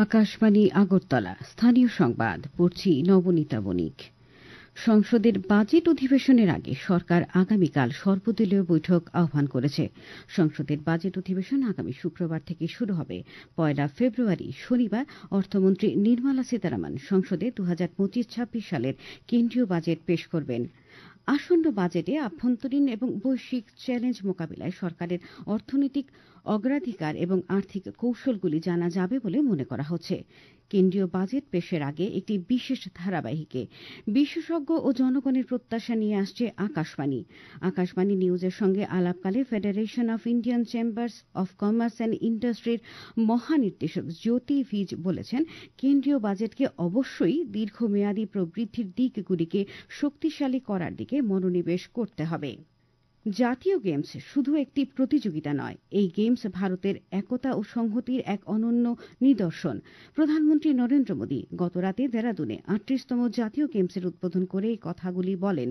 আকাশবাণী আগরতলা স্থানীয় সংবাদ পড়ছি নবনীতা বণিক। সংসদের বাজেট অধিবেশনের আগে সরকার আগামীকাল সর্বদলীয় বৈঠক আহ্বান করেছে। সংসদের বাজেট অধিবেশন আগামী শুক্রবার থেকে শুরু হবে। 1 ফেব্রুয়ারি শনিবার অর্থমন্ত্রী নির্মলা সীতারামন সংসদে 2025-26 সালের কেন্দ্রীয় বাজেট পেশ করবেন। আসন্ন বাজেটে আভ্যন্তরীণ এবং বৈশ্বিক চ্যালেঞ্জ মোকাবিলায় সরকারের অর্থনৈতিক অগ্রাধিকার এবং আর্থিক কৌশলগুলি জানা যাবে বলে মনে করা হচ্ছে। কেন্দ্রীয় বাজেট পেশের আগে একটি বিশেষ ধারাবাহিকে বিশেষজ্ঞ ও জনগণের প্রত্যাশা নিয়ে আসছে আকাশবাণী নিউজের সঙ্গে আলাপকালে federation of Indian chambers of commerce and ইন্ডাস্ট্রির মহানির্দেশক জ্যোতি ভিজ বলেছেন, কেন্দ্রীয় বাজেটকে অবশ্যই দীর্ঘমেয়াদী প্রবৃদ্ধির দিকগুলিকে শক্তিশালী করার দিকে মনোনিবেশ করতে হবে। জাতীয় গেমস শুধু একটি প্রতিযোগিতা নয়, এই গেমস ভারতের একতা ও সংহতির এক অনন্য নিদর্শন। প্রধানমন্ত্রী নরেন্দ্র মোদী গতরাতে দেরাদুনে 38তম জাতীয় গেমসের উদ্বোধন করে এই কথাগুলি বলেন।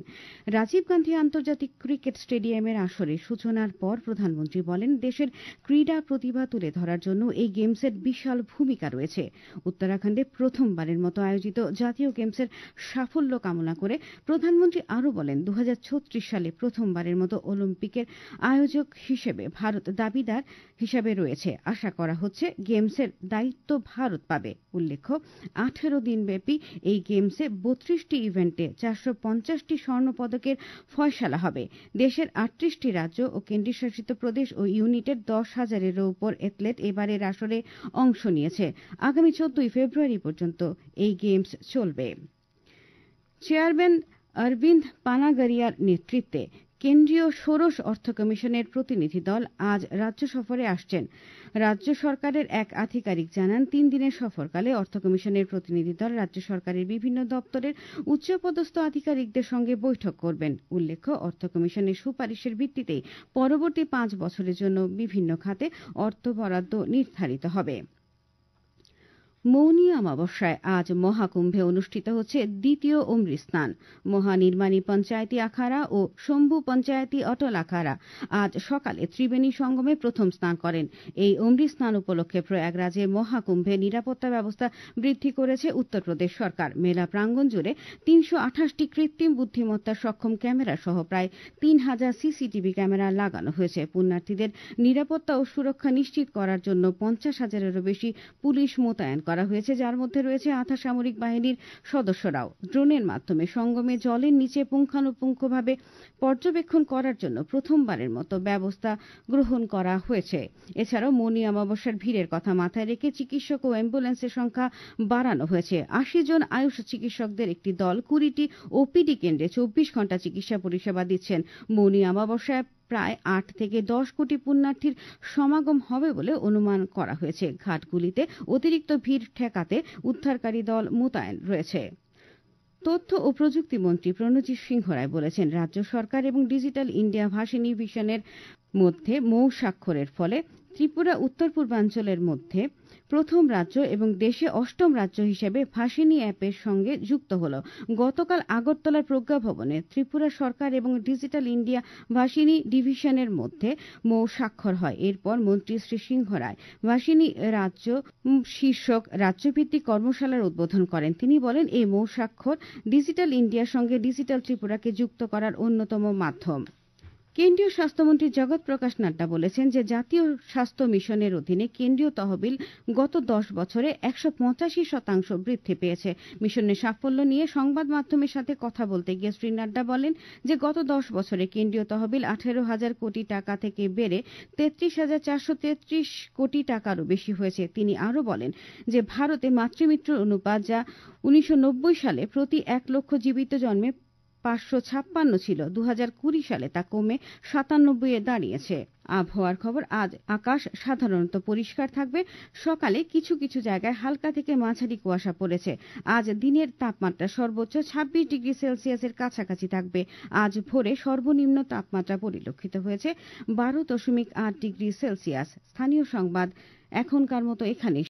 রাজীব গান্ধী আন্তর্জাতিক ক্রিকেট স্টেডিয়ামের আসরের সূচনার পর প্রধানমন্ত্রী বলেন, দেশের ক্রীড়া প্রতিভা তুলে ধরার জন্য এই গেমসের বিশাল ভূমিকা রয়েছে। উত্তরাখণ্ডে প্রথমবারের মতো আয়োজিত জাতীয় গেমসের সাফল্য কামনা করে প্রধানমন্ত্রী আরও বলেন, 2036 সালে প্রথমবারের মতো অলিম্পিকের আয়োজক হিসেবে ভারত দাবিদার হিসাবে রয়েছে। আশা করা হচ্ছে গেমসের দায়িত্ব ভারত পাবে। উল্লেখ্য, 18 দিনব্যাপী এই গেমসে 32টি ইভেন্টে 450টি স্বর্ণপদকের ফয়সালা হবে। দেশের 38টি রাজ্য ও কেন্দ্রশাসিত প্রদেশ ও ইউনিটের 10,000-এরও উপর অ্যাথলেট এবারের আসরে অংশ নিয়েছে। আগামী 14 ফেব্রুয়ারি পর্যন্ত এই গেমস চলবে। চেয়ারম্যান অরবিন্দ পানাগরিয়ার নেতৃত্বে কেন্দ্রীয় ষোড়শ অর্থ কমিশনের প্রতিনিধি দল আজ রাজ্য সফরে আসছেন। রাজ্য সরকারের এক আধিকারিক জানান, 3 দিনের সফরকালে অর্থ কমিশনের প্রতিনিধি দল রাজ্য সরকারের বিভিন্ন দপ্তরের উচ্চপদস্থ আধিকারিকদের সঙ্গে বৈঠক করবেন। উল্লেখ্য, অর্থ কমিশনের সুপারিশের ভিত্তিতেই পরবর্তী 5 বছরের জন্য বিভিন্ন খাতে অর্থ বরাদ্দ নির্ধারিত হবে। মৌনী অমাবস্যায় আজ মহাকুম্ভে অনুষ্ঠিত হচ্ছে দ্বিতীয় অমৃত স্নান। মহানির্মাণী পঞ্চায়েতি আখাড়া ও শম্ভু পঞ্চায়েতি অটল আখাড়া আজ সকালে ত্রিবেণী সঙ্গমে প্রথম স্নান করেন। এই অমৃত স্নান উপলক্ষে প্রয়াগরাজে মহাকুম্ভে নিরাপত্তা ব্যবস্থা বৃদ্ধি করেছে উত্তরপ্রদেশ সরকার। মেলা প্রাঙ্গণ জুড়ে 328টি কৃত্রিম বুদ্ধিমত্তা সক্ষম ক্যামেরা সহ প্রায় 3000 সিসিটিভি ক্যামেরা লাগানো হয়েছে। পুণ্যার্থীদের নিরাপত্তা ও সুরক্ষা নিশ্চিত করার জন্য 50,000-এরও বেশি পুলিশ মোতায়েন করা হয়েছে, যার মধ্যে রয়েছে আধা সামরিক বাহিনীর সদস্যরাও। ড্রোনের মাধ্যমে সঙ্গমে জলের নিচে পুঙ্খানুপুঙ্খভাবে পর্যবেক্ষণ করার জন্য প্রথমবারের মতো ব্যবস্থা গ্রহণ করা হয়েছে। এছাড়াও মৌনী অমাবস্যার ভিড়ের কথা মাথায় রেখে চিকিৎসক ও অ্যাম্বুলেন্সের সংখ্যা বাড়ানো হয়েছে। 80 জন আয়ুষ চিকিৎসকদের একটি দল 20টি ওপিডি কেন্দ্রে 24 ঘণ্টা চিকিৎসা পরিষেবা দিচ্ছেন। মৌনী অমাবস্যায় প্রায় 8 থেকে 10 কোটি পুণ্যার্থীর সমাগম হবে বলে অনুমান করা হয়েছে। ঘাটগুলিতে অতিরিক্ত ভিড় ঠেকাতে উদ্ধারকারী দল মোতায়েন রয়েছে। তথ্য ও প্রযুক্তি মন্ত্রী প্রণজিৎ সিংহ রায় বলেছেন, রাজ্য সরকার এবং ডিজিটাল ইন্ডিয়া ভাষিনী ভিশনের মধ্যে মৌ স্বাক্ষরের ফলে ত্রিপুরা উত্তর পূর্বাঞ্চলের মধ্যে প্রথম রাজ্য এবং দেশে 8ম রাজ্য হিসেবে ভাষিনী অ্যাপের সঙ্গে যুক্ত হল। গতকাল আগরতলার প্রজ্ঞা ভবনে ত্রিপুরা সরকার এবং ডিজিটাল ইন্ডিয়া ভাষিনী ডিভিশনের মধ্যে মৌ স্বাক্ষর হয়। এরপর মন্ত্রী শ্রী সিংহ রায় ভাষিনী রাজ্য শীর্ষক রাজ্যভিত্তিক কর্মশালার উদ্বোধন করেন। তিনি বলেন, এই মৌ স্বাক্ষর ডিজিটাল ইন্ডিয়ার সঙ্গে ডিজিটাল ত্রিপুরাকে যুক্ত করার অন্যতম মাধ্যম। কেন্দ্রীয় স্বাস্থ্যমন্ত্রী জগৎ প্রকাশ নাড্ডা বলেছেন যে জাতীয় স্বাস্থ্য মিশনের অধীনে কেন্দ্রীয় তহবিল গত 10 বছরে 185% বৃদ্ধি পেয়েছে। মিশনের সাফল্য নিয়ে সংবাদ মাধ্যমের সাথে কথা বলতে গিয়ে শ্রী নাড্ডা বলেন যে গত 10 বছরে কেন্দ্রীয় তহবিল 18,000 কোটি টাকা থেকে বেড়ে 33,433 কোটি টাকারও বেশি হয়েছে। তিনি আরও বলেন যে ভারতে মাতৃমৃত্যুর অনুপাত, যা 1990 সালে প্রতি 1 লক্ষ জীবিত জন্মে 556 ছিল, 2020 সালে তা কমে 97-এ দাঁড়িয়েছে। আবহাওয়ার খবর। আজ আকাশ সাধারণত পরিষ্কার থাকবে। সকালে কিছু কিছু জায়গায় হালকা থেকে মাঝারি কুয়াশা পড়েছে। আজ দিনের তাপমাত্রা সর্বোচ্চ 26 ডিগ্রি সেলসিয়াসের কাছাকাছি থাকবে। আজ ভোরে সর্বনিম্ন তাপমাত্রা পরিলক্ষিত হয়েছে 12.8 ডিগ্রি সেলসিয়াস। স্থানীয় সংবাদ এখনকার মতো এখানে।